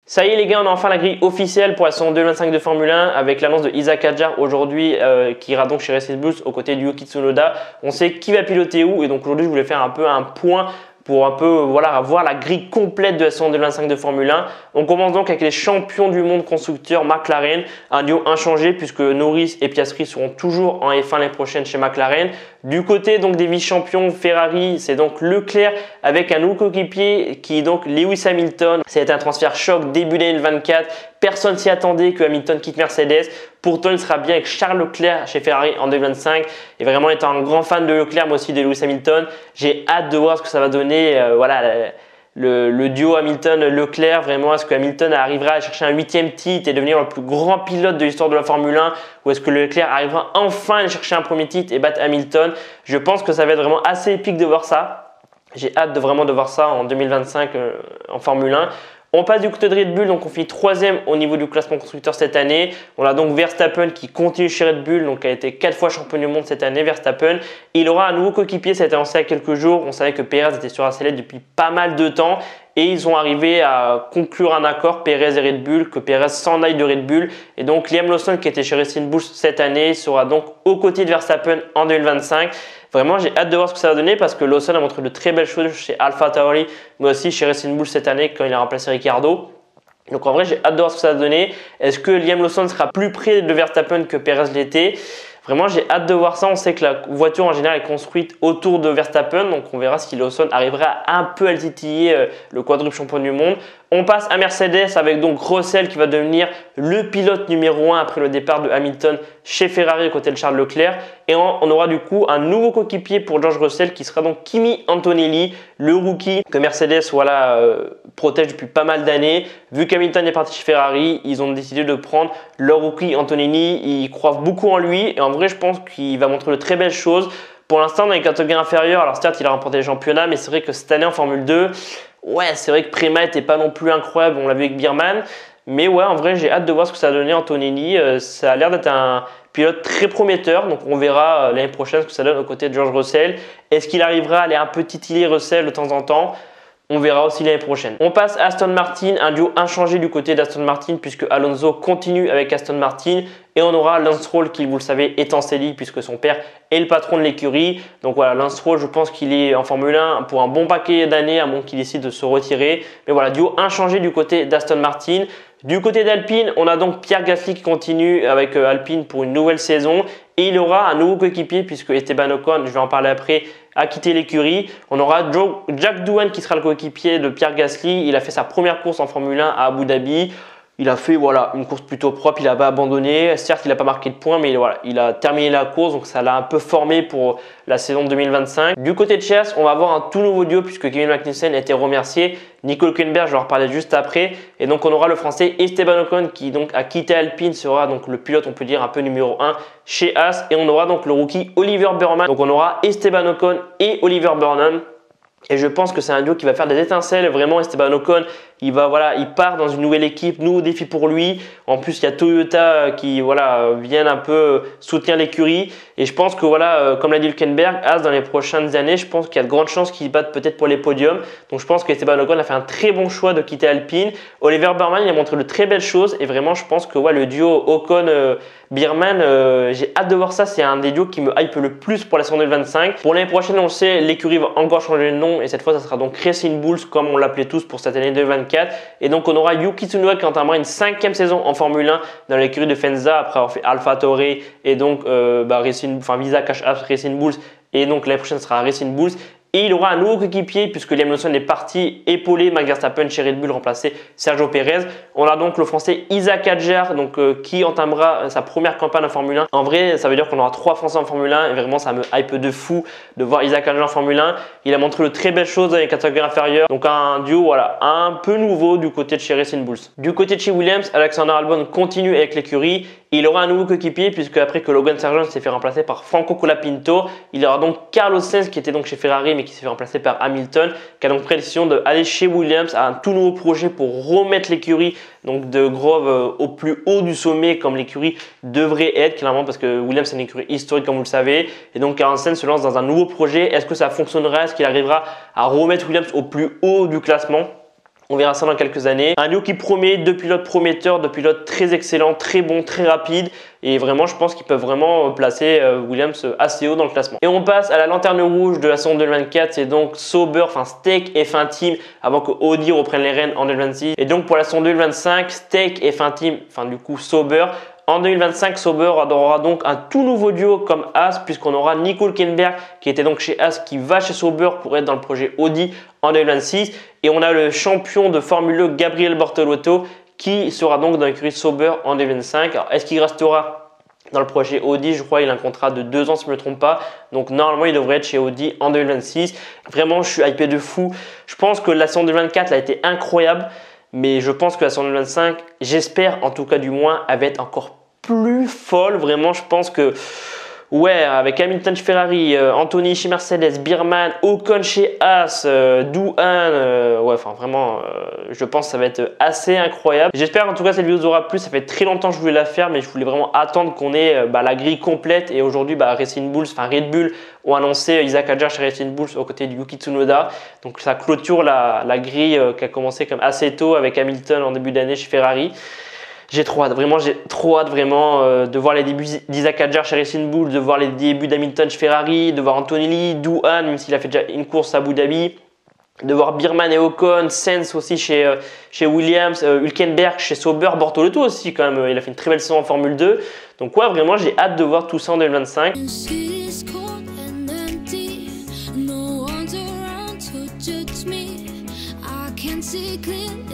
Ça y est les gars, on a enfin la grille officielle pour la saison 2025 de Formule 1 avec l'annonce de Isaac Hadjar aujourd'hui qui ira donc chez Racing Bulls aux côtés de Yuki Tsunoda. On sait qui va piloter où et donc aujourd'hui je voulais faire un peu un point pour un peu voir la grille complète de la saison 2025 de Formule 1. On commence donc avec les champions du monde constructeurs McLaren, un duo inchangé puisque Norris et Piastri seront toujours en F1 l'année prochaine chez McLaren. Du côté donc des vice-champions Ferrari, c'est donc Leclerc avec un nouveau coéquipier qui est donc Lewis Hamilton. C'est un transfert choc début 2024. Personne s'y attendait que Hamilton quitte Mercedes. Pourtant, il sera bien avec Charles Leclerc chez Ferrari en 2025. Et vraiment, étant un grand fan de Leclerc, moi aussi de Lewis Hamilton, j'ai hâte de voir ce que ça va donner. Le duo Hamilton-Leclerc, vraiment, est-ce que Hamilton arrivera à chercher un 8e titre et devenir le plus grand pilote de l'histoire de la Formule 1 ou est-ce que Leclerc arrivera enfin à chercher un premier titre et battre Hamilton? Je pense que ça va être vraiment assez épique de voir ça. J'ai hâte de vraiment de voir ça en 2025 en Formule 1. On passe du côté de Red Bull, donc on finit 3e au niveau du classement constructeur cette année. On a donc Verstappen qui continue chez Red Bull, donc qui a été 4 fois champion du monde cette année, Verstappen. Il aura un nouveau coéquipier, ça a été annoncé il y a quelques jours. On savait que Perez était sur la sellette depuis pas mal de temps. Et ils ont arrivé à conclure un accord, Perez et Red Bull, que Perez s'en aille de Red Bull. Et donc Liam Lawson qui était chez Racing Bulls cette année sera donc aux côtés de Verstappen en 2025. Vraiment, j'ai hâte de voir ce que ça va donner parce que Lawson a montré de très belles choses chez AlphaTauri, mais aussi chez Racing Bulls cette année quand il a remplacé Ricciardo. Donc en vrai, j'ai hâte de voir ce que ça va donner. Est-ce que Liam Lawson sera plus près de Verstappen que Perez l'était? Vraiment, j'ai hâte de voir ça. On sait que la voiture en général est construite autour de Verstappen. Donc, on verra si Lawson arrivera un peu à le titiller le quadruple champion du monde. On passe à Mercedes avec donc Russell qui va devenir le pilote numéro 1 après le départ de Hamilton chez Ferrari aux côtés de Charles Leclerc. Et on aura du coup un nouveau coéquipier pour George Russell qui sera donc Kimi Antonelli, le rookie que Mercedes protège depuis pas mal d'années. Vu qu'Hamilton est parti chez Ferrari, ils ont décidé de prendre leur rookie Antonelli. Ils croient beaucoup en lui et en vrai, je pense qu'il va montrer de très belles choses. Pour l'instant, dans les catégories inférieures, alors certes, il a remporté les championnats, mais c'est vrai que cette année en Formule 2, ouais, c'est vrai que Prema n'était pas non plus incroyable, on l'a vu avec Birman. Mais ouais, en vrai, j'ai hâte de voir ce que ça va donner Antonelli. Ça a l'air d'être un pilote très prometteur, donc on verra l'année prochaine ce que ça donne aux côtés de George Russell. Est-ce qu'il arrivera à aller un peu titiller Russell de temps en temps? On verra aussi l'année prochaine. On passe à Aston Martin, un duo inchangé du côté d'Aston Martin puisque Alonso continue avec Aston Martin et on aura Lance Stroll qui, vous le savez, est en CDI puisque son père est le patron de l'écurie. Donc voilà, Lance Stroll, je pense qu'il est en Formule 1 pour un bon paquet d'années à moins qu'il décide de se retirer. Mais voilà, duo inchangé du côté d'Aston Martin. Du côté d'Alpine, on a donc Pierre Gasly qui continue avec Alpine pour une nouvelle saison et il aura un nouveau coéquipier puisque Esteban Ocon, je vais en parler après, a quitté l'écurie. On aura Jack Doohan qui sera le coéquipier de Pierre Gasly. Il a fait sa première course en Formule 1 à Abu Dhabi. Il a fait une course plutôt propre, il n'a pas abandonné. Certes, il n'a pas marqué de points, mais il a terminé la course, donc ça l'a un peu formé pour la saison 2025. Du côté de Cheas, on va avoir un tout nouveau duo puisque Kevin Magnussen a été remercié. Nico Hülkenberg, je vais en reparler juste après. Et donc, on aura le français Esteban Ocon qui donc a quitté Alpine, sera donc le pilote, on peut dire, un peu numéro 1 chez Haas. Et on aura donc le rookie Oliver Burnham. Donc, on aura Esteban Ocon et Oliver Burnham. Et je pense que c'est un duo qui va faire des étincelles. Vraiment, Esteban Ocon, il part dans une nouvelle équipe, nouveau défi pour lui. En plus, il y a Toyota qui viennent un peu soutenir l'écurie. Et je pense que comme l'a dit Hülkenberg, Haas dans les prochaines années, je pense qu'il y a de grandes chances qu'il batte peut-être pour les podiums. Donc je pense qu'Esteban Ocon a fait un très bon choix de quitter Alpine. Oliver Burnham, il a montré de très belles choses. Et vraiment, je pense que le duo Ocon-Birman, j'ai hâte de voir ça. C'est un des duos qui me hype le plus pour la saison 2025. Pour l'année prochaine, on le sait, l'écurie va encore changer de nom. Et cette fois, ça sera donc Racing Bulls, comme on l'appelait tous pour cette année 2024. Et donc, on aura Yuki Tsunoda qui entamera une 5e saison en Formule 1 dans l'écurie de Faenza après avoir fait AlphaTauri et donc Visa Cash Apps Racing Bulls. Et donc, l'année prochaine sera Racing Bulls. Et il aura un nouveau coéquipier puisque Liam Lawson est parti épauler Max Verstappen chez Red Bull, remplacer Sergio Perez. On a donc le français Isaac Hadjar qui entamera sa première campagne en Formule 1. En vrai, ça veut dire qu'on aura 3 Français en Formule 1 et vraiment ça me hype de fou de voir Isaac Hadjar en Formule 1. Il a montré de très belles choses dans les catégories inférieures. Donc un duo un peu nouveau du côté de chez Racing Bulls. Du côté de chez Williams, Alexander Albon continue avec l'écurie. Il aura un nouveau coéquipier puisque après que Logan Sargent s'est fait remplacer par Franco Colapinto, il aura donc Carlos Sainz qui était donc chez Ferrari mais qui s'est fait remplacer par Hamilton, qui a donc pris la décision d'aller chez Williams à un tout nouveau projet pour remettre l'écurie donc de Grove au plus haut du sommet comme l'écurie devrait être clairement parce que Williams c'est une écurie historique comme vous le savez et donc Carlos Sainz se lance dans un nouveau projet. Est-ce que ça fonctionnera? Est-ce qu'il arrivera à remettre Williams au plus haut du classement? On verra ça dans quelques années. Un duo qui promet, deux pilotes prometteurs, deux pilotes très excellents, très bons, très rapides. Et vraiment, je pense qu'ils peuvent vraiment placer Williams assez haut dans le classement. Et on passe à la lanterne rouge de la saison 2024. C'est donc Sauber, enfin Stake F1 Team, avant que Audi reprenne les rênes en 2026. Et donc pour la saison 2025, Stake F1 Team, enfin du coup Sauber. En 2025, Sauber aura donc un tout nouveau duo comme Haas, puisqu'on aura Nico Hülkenberg qui était donc chez Haas, qui va chez Sauber pour être dans le projet Audi en 2026. Et on a le champion de Formule 1 Gabriel Bortolotto qui sera donc dans l'écurie Sauber en 2025. Alors, est-ce qu'il restera dans le projet Audi? Je crois qu'il a un contrat de 2 ans si je ne me trompe pas. Donc normalement, il devrait être chez Audi en 2026. Vraiment, je suis hypé de fou. Je pense que la saison 2024 a été incroyable. Mais je pense que la saison 2025, j'espère en tout cas du moins, elle va être encore plus folle. Vraiment, je pense que, ouais, avec Hamilton chez Ferrari, Anthony chez Mercedes, Birman, Ocon chez Haas, Douhan, ouais, enfin vraiment, je pense que ça va être assez incroyable. J'espère en tout cas que cette vidéo vous aura plu. Ça fait très longtemps que je voulais la faire, mais je voulais vraiment attendre qu'on ait la grille complète. Et aujourd'hui, Racing Bulls, enfin Red Bull, ont annoncé Isaac Hadjar chez Racing Bulls aux côtés de Yuki Tsunoda. Donc ça clôture la grille qui a commencé comme assez tôt avec Hamilton en début d'année chez Ferrari. J'ai trop hâte, vraiment, de voir les débuts d'Isaac Hadjar chez Racing Bulls, de voir les débuts d'Hamilton chez Ferrari, de voir Anthony Lee, Douhan, même s'il a fait déjà une course à Abu Dhabi, de voir Birman et Ocon, Sainz aussi chez Williams, Hülkenberg chez Sauber, Bortolotto aussi quand même, il a fait une très belle saison en Formule 2. Donc ouais, vraiment, j'ai hâte de voir tout ça en 2025. No one's around to judge me. I can see clearly.